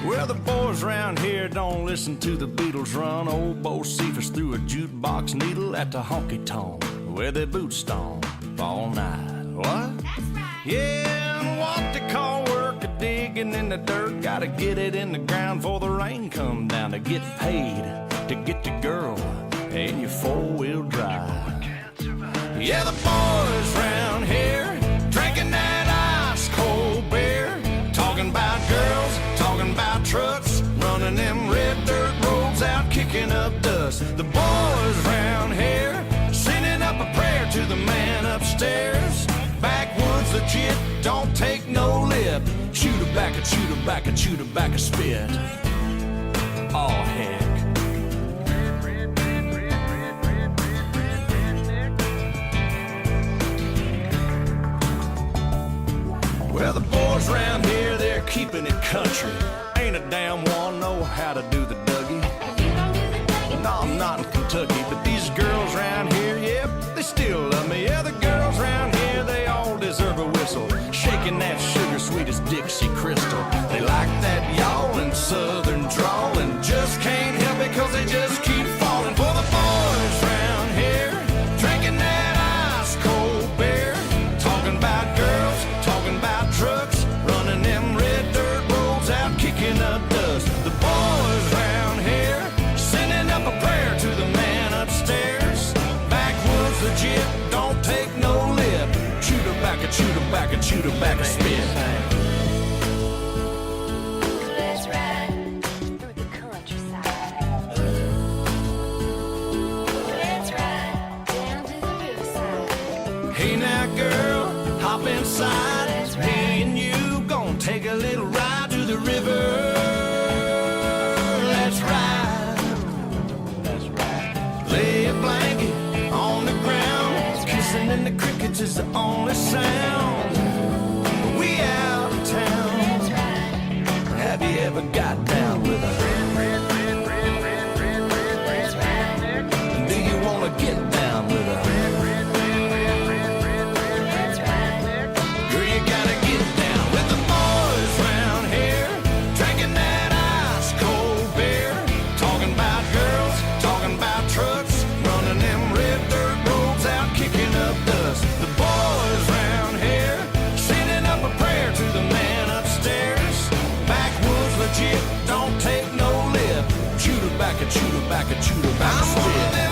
Well, the boys round here don't listen to the Beatles run. Old Bo Cephas threw a jukebox needle at the honky-tonk where their boots stomp all night. What? That's right. Yeah, and what they call work a digging in the dirt. Gotta get it in the ground before the rain come down. To get paid, to get the girl in your four-wheel drive. Yeah, the boys round here drinking that ice-cold beer, talking about girls, talking about trucks, running them red dirt roads out, kicking up dust. The boys round here sending up a prayer to the man upstairs. Backwoods legit, don't take no lip. Chew tobacco, chew tobacco, chew tobacco, spit. Oh, heck. Well, the boys round here, they're keeping it country. Ain't a damn one know how to do the Dougie. No, I'm not in Kentucky, but these girls round here, yep, they still love me. Yeah, the girls round here, they all deserve a whistle. Shaking that sugar sweet as Dixie Crystal. They like that yawling southern drawl and just can't help it cause they just keep falling for the boys round here, drinking that ice cold beer, talking about girls, talking about trucks, running them red dirt roads out, kicking up dust. The boys round here sending up a prayer to the man upstairs. Backwoods legit, don't take no lip. Chew tobacco, chew tobacco, chew tobacco, spit. Let's ride through the countryside. Let's ride down to the riverside. Hey now girl, hop inside. Let's ride. Me and you gonna take a little ride to the river. Let's ride. Let's ride. Lay a blanket on the ground. Kissing in the crickets is the only sound. We out of town. Let's ride. Have you ever got down with her? Let's ride. Do you wanna get down with her? Let's ride. Girl, you gotta get down with the boys round here, drinking that ice cold beer, talking about girls, talking about trucks, running them red dirt roads out, kicking up dust. The boys round here sending up a prayer to the man upstairs. Backwoods legit, don't take no lip. Chew tobacco, chew tobacco, chew tobacco, spit.